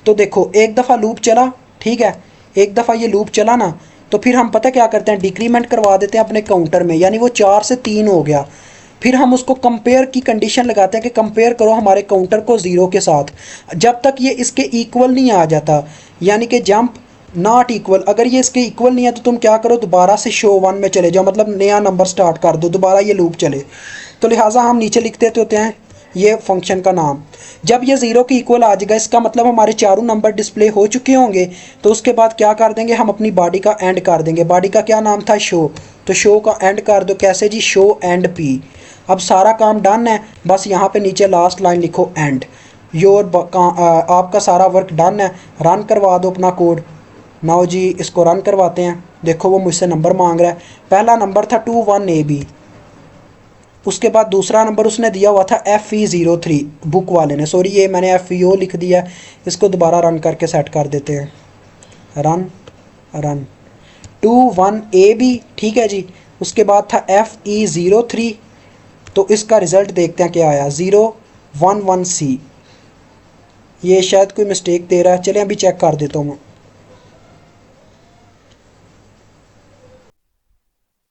तो देखो एक दफ़ा लूप चला, ठीक है, एक दफ़ा ये लूप चला ना, तो फिर हम पता क्या करते हैं, डिक्रीमेंट करवा देते हैं अपने काउंटर में, यानी वो 4 से 3 हो गया। फिर हम उसको कंपेयर की कंडीशन लगाते हैं कि कंपेयर करो हमारे काउंटर को 0 के साथ, जब तक ये इसके इक्वल नहीं आ जाता, यानी कि जंप नॉट इक्वल, अगर ये इसके इक्वल नहीं है तो तुम क्या करो, दोबारा से शो 1 में चले जाओ, मतलब नया नंबर स्टार्ट कर दो, दोबारा ये लूप चले। तो लिहाजा हम नीचे लिख देते होते हैं ये फंक्शन का नाम। जब ये 0 के इक्वल आ जाएगा, इसका मतलब हमारे चारों नंबर डिस्प्ले हो चुके होंगे, तो उसके बाद क्या कर देंगे, हम अपनी बॉडी का एंड कर देंगे। बॉडी का क्या नाम था, शो, तो शो का एंड कर दो, कैसे जी, शो एंड P। अब सारा काम डन है, बस यहाँ पे नीचे लास्ट लाइन लिखो एंड, आपका सारा वर्क डन है, रन करवा दो अपना कोड। नाउ जी इसको रन करवाते हैं, देखो वो मुझसे नंबर मांग रहा है, पहला नंबर था 21AB, उसके बाद दूसरा नंबर उसने दिया हुआ था FE03, बुक वाले ने, सॉरी ये मैंने FEO लिख दिया, इसको दोबारा रन करके सेट कर देते हैं, रन 21AB, ठीक है जी। उसके बाद था FE03, तो इसका रिज़ल्ट देखते हैं क्या आया, 011C। ये शायद कोई मिस्टेक दे रहा है, चलें अभी चेक कर देता हूँ।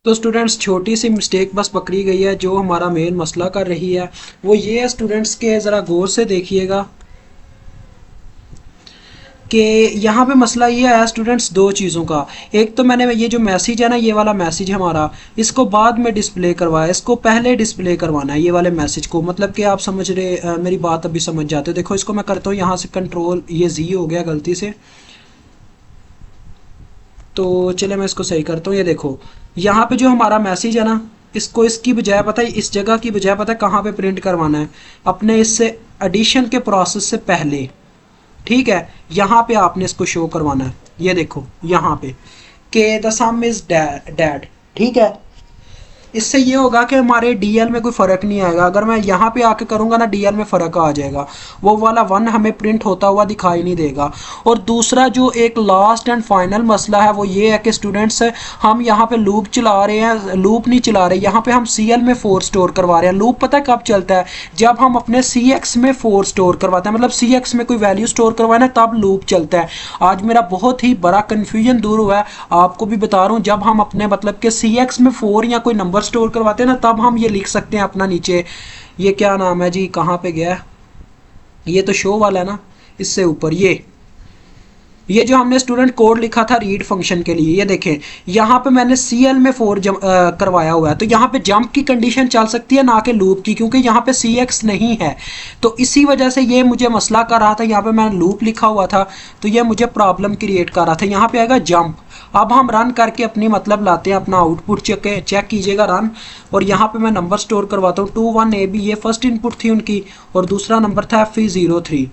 तो स्टूडेंट्स छोटी सी मिस्टेक बस पकड़ी गई है, जो हमारा मेन मसला कर रही है वो ये है स्टूडेंट्स के, ज़रा गौर से देखिएगा कि यहाँ पे मसला ये है स्टूडेंट्स 2 चीज़ों का। एक तो मैंने ये जो मैसेज है ना, ये वाला मैसेज हमारा, इसको बाद में डिस्प्ले करवाया, इसको पहले डिस्प्ले करवाना है, ये वाले मैसेज को, मतलब कि आप समझ रहे, मेरी बात अभी समझ जाते हो। देखो इसको मैं करता हूँ यहाँ से कंट्रोल, ये Z हो गया गलती से, तो चले मैं इसको सही करता हूँ। ये देखो यहाँ पे जो हमारा मैसेज है ना, इसको इसकी बजाय पता है, इस जगह की बजाय पता है कहाँ पे प्रिंट करवाना है, अपने इससे एडिशन के प्रोसेस से पहले, ठीक है, यहाँ पे आपने इसको शो करवाना है। ये देखो यहाँ पे के द सम इज डैड, ठीक है, इससे ये होगा कि हमारे DL में कोई फ़र्क नहीं आएगा। अगर मैं यहाँ पे आके करूँगा ना, DL में फ़र्क आ जाएगा, वो वाला 1 हमें प्रिंट होता हुआ दिखाई नहीं देगा। और दूसरा जो एक लास्ट एंड फाइनल मसला है वो ये है कि स्टूडेंट्स हम यहाँ पे लूप चला रहे हैं, लूप नहीं चला रहे, यहाँ पे हम CL में 4 स्टोर करवा रहे हैं। लूप पता है कब चलता है, जब हम अपने CX में 4 स्टोर करवाते हैं, मतलब CX में कोई वैल्यू स्टोर करवाए ना, तब लूप चलता है। आज मेरा बहुत ही बड़ा कन्फ्यूजन दूर हुआ है, आपको भी बता रहा हूँ, जब हम अपने मतलब के CX में 4 या कोई नंबर स्टोर करवाते हैं ना, तब हम ये लिख सकते हैं अपना नीचे, ये क्या नाम है जी, कहाँ पे गया, ये तो शो वाला है ना, इससे ऊपर ये जो हमने स्टूडेंट कोड लिखा था रीड फंक्शन के लिए, ये देखें यहाँ पे मैंने CL में 4 करवाया हुआ है, तो यहाँ पे जंप की कंडीशन चल सकती है ना कि लूप की, क्योंकि यहाँ पे CX नहीं है। तो इसी वजह से ये मुझे मसला कर रहा था, यहाँ पे मैंने लूप लिखा हुआ था तो ये मुझे प्रॉब्लम क्रिएट कर रहा था। यहाँ पे आएगा जंप। अब हम रन करके अपनी मतलब लाते हैं, अपना आउटपुट चेक कीजिएगा रन। और यहाँ पे मैं नंबर स्टोर करवाता हूँ 21AB, ये फर्स्ट इनपुट थी उनकी, और दूसरा नंबर था FE03।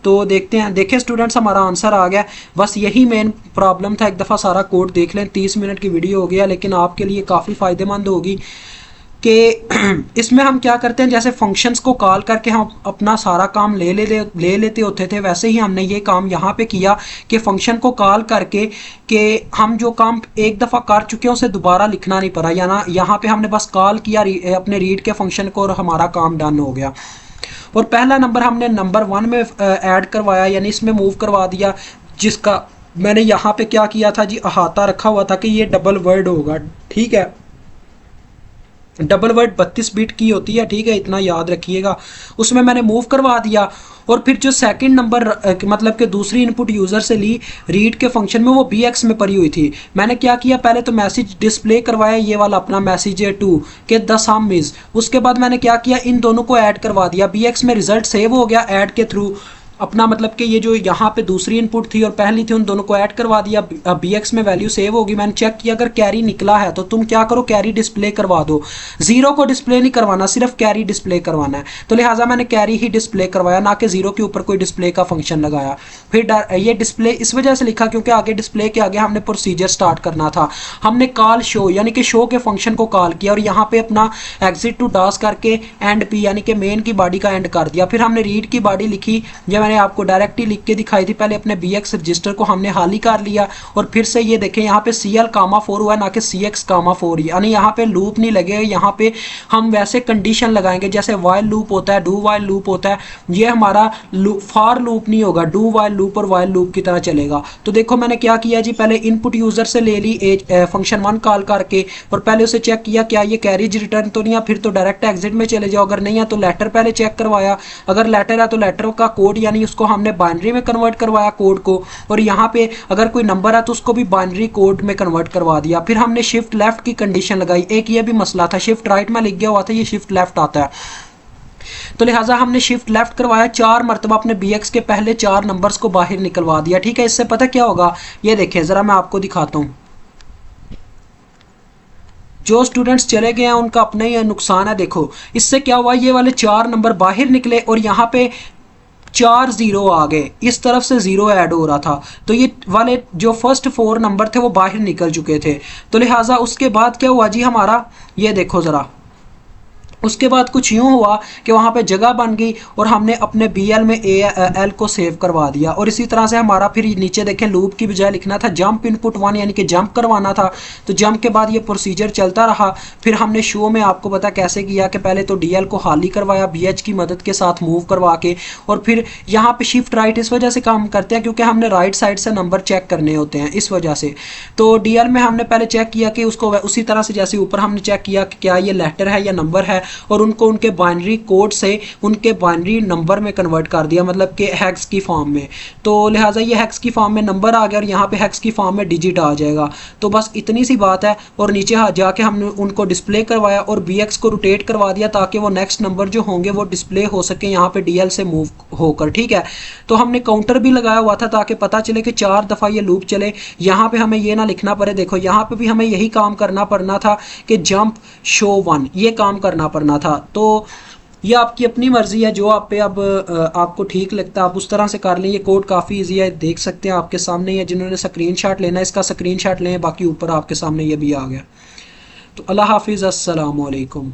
तो देखते हैं, देखें स्टूडेंट्स हमारा आंसर आ गया। बस यही मेन प्रॉब्लम था। एक दफ़ा सारा कोड देख लें, 30 मिनट की वीडियो हो गया, लेकिन आपके लिए काफ़ी फ़ायदेमंद होगी कि इसमें हम क्या करते हैं, जैसे फंक्शंस को कॉल करके हम अपना सारा काम ले लेते होते थे, वैसे ही हमने ये काम यहाँ पे किया कि फंक्शन को कॉल करके कि हम जो काम एक दफ़ा कर चुके हैं उसे दोबारा लिखना नहीं पड़ा, या यहाँ पे हमने बस कॉल किया अपने रीड के फंक्शन को और हमारा काम डन हो गया। और पहला नंबर हमने नंबर 1 में ऐड करवाया, यानी इसमें मूव करवा दिया, जिसका मैंने यहाँ पे क्या किया था जी, अहाता रखा हुआ था कि ये डबल वर्ड होगा। ठीक है, डबल वर्ड 32 बिट की होती है, ठीक है, इतना याद रखिएगा। उसमें मैंने मूव करवा दिया। और फिर जो सेकंड नंबर मतलब कि दूसरी इनपुट यूज़र से ली रीड के फंक्शन में, वो BX में पड़ी हुई थी। मैंने क्या किया, पहले तो मैसेज डिस्प्ले करवाया, ये वाला अपना मैसेज है 2 के द सम इज। उसके बाद मैंने क्या किया, इन दोनों को ऐड करवा दिया। BX में रिजल्ट सेव हो गया ऐड के थ्रू, अपना मतलब कि ये जो यहाँ पे दूसरी इनपुट थी और पहली थी, उन दोनों को ऐड करवा दिया। BX में वैल्यू सेव होगी। मैंने चेक किया, अगर कैरी निकला है तो तुम क्या करो, कैरी डिस्प्ले करवा दो। 0 को डिस्प्ले नहीं करवाना, सिर्फ कैरी डिस्प्ले करवाना है। तो लिहाजा मैंने कैरी ही डिस्प्ले करवाया, ना कि 0 के ऊपर कोई डिस्प्ले का फंक्शन लगाया। फिर ये डिस्प्ले इस वजह से लिखा क्योंकि आगे डिस्प्ले के आगे हमने प्रोसीजर स्टार्ट करना था। हमने कॉल शो यानी कि शो के फंक्शन को कॉल किया और यहाँ पे अपना एग्जिट टू डास करके एंड P यानी कि मेन की बॉडी का एंड कर दिया। फिर हमने रीड की बॉडी लिखी, जो मैंने आपको डायरेक्टली लिख के दिखाई थी। पहले अपने BX रजिस्टर को हमने खाली कर लिया और फिर से ये देखें यहाँ पे CL,4 हुआ है, ना कि CX,4, यानी यहाँ पे लूप नहीं लगेगा। यहाँ पे हम वैसे कंडीशन लगाएंगे जैसे वाइल लूप होता है, डू वाइल लूप होता है। ये हमारा फॉर लूप नहीं होगा, डू वाइल लूप और वाइल लूप की तरह चलेगा। तो देखो मैंने क्या किया जी, पहले इनपुट यूजर से ले ली फंक्शन 1 कॉल करके, और पहले उसे चेक किया क्या ये कैरीज रिटर्न तो नहीं है, फिर तो डायरेक्ट एग्जिट में चले जाओ। अगर नहीं है तो लेटर पहले चेक करवाया, अगर लेटर है तो लेटर का कोड यानी उसको हमने बाइनरी में कन्वर्ट करवाया कोड को, और यहाँ पे अगर कोई नंबर है तो उसको भी बाइनरी कोड में कन्वर्ट करवा दिया। फिर हमने शिफ्ट लेफ्ट की कंडीशन लगाई। एक ये भी मसला था, शिफ्ट राइट में लिख गया हुआ था, ये शिफ्ट लेफ्ट आता है, तो लिहाजा हमने शिफ्ट लेफ्ट करवाया। 4 मरतबा अपने BX के पहले 4 नंबर्स को बाहर निकलवा दिया। ठीक है, इससे पता क्या होगा, ये देखें जरा मैं आपको दिखाता हूँ। जो स्टूडेंट्स चले गए हैं उनका अपना ही नुकसान है। देखो इससे क्या हुआ, ये वाले 4 नंबर बाहर निकले और यहाँ पे 4 0 आ गए, इस तरफ से 0 ऐड हो रहा था, तो ये वाले जो फर्स्ट 4 नंबर थे वो बाहर निकल चुके थे। तो लिहाजा उसके बाद क्या हुआ जी हमारा, ये देखो ज़रा, उसके बाद कुछ यूँ हुआ कि वहाँ पे जगह बन गई और हमने अपने BL में AL को सेव करवा दिया। और इसी तरह से हमारा फिर नीचे देखें लूप की बजाय लिखना था जंप इनपुट 1 यानी कि जंप करवाना था। तो जंप के बाद ये प्रोसीजर चलता रहा। फिर हमने शो में आपको पता कैसे किया कि पहले तो DL को खाली करवाया BH की मदद के साथ मूव करवा के, और फिर यहाँ पे शिफ्ट राइट इस वजह से काम करते हैं क्योंकि हमने राइट साइड से नंबर चेक करने होते हैं, इस वजह से। तो DL में हमने पहले चेक किया कि उसको उसी तरह से जैसे ऊपर हमने चेक किया कि क्या ये लेटर है या नंबर है, और उनको उनके बाइनरी कोड से उनके बाइनरी नंबर में कन्वर्ट कर दिया, मतलब कि हेक्स की फॉर्म में। तो लिहाजा ये हेक्स की फॉर्म में नंबर आ गया और यहाँ पे हेक्स की फॉर्म में डिजिट आ जाएगा। तो बस इतनी सी बात है। और नीचे जाके हमने उनको डिस्प्ले करवाया और BX को रोटेट करवा दिया ताकि वो नेक्स्ट नंबर जो होंगे वो डिस्प्ले हो सके यहाँ पे DL से मूव होकर। ठीक है, तो हमने काउंटर भी लगाया हुआ था ताकि पता चले कि 4 दफ़ा ये लूप चले। यहाँ पे हमें ये ना लिखना पड़े। देखो यहाँ पे भी हमें यही काम करना पड़ना था कि जंप शो 1, ये काम करना पड़ना था। तो ये आपकी अपनी मर्जी है, जो आप पे अब आपको ठीक लगता है आप उस तरह से कर लें। ये कोड काफ़ी इजी है, देख सकते हैं आपके सामने है। जिन्होंने स्क्रीनशॉट लेना है इसका स्क्रीनशॉट लें, बाकी ऊपर आपके सामने ये भी आ गया। तो अल्लाह हाफिज़, अस्सलाम वालेकुम।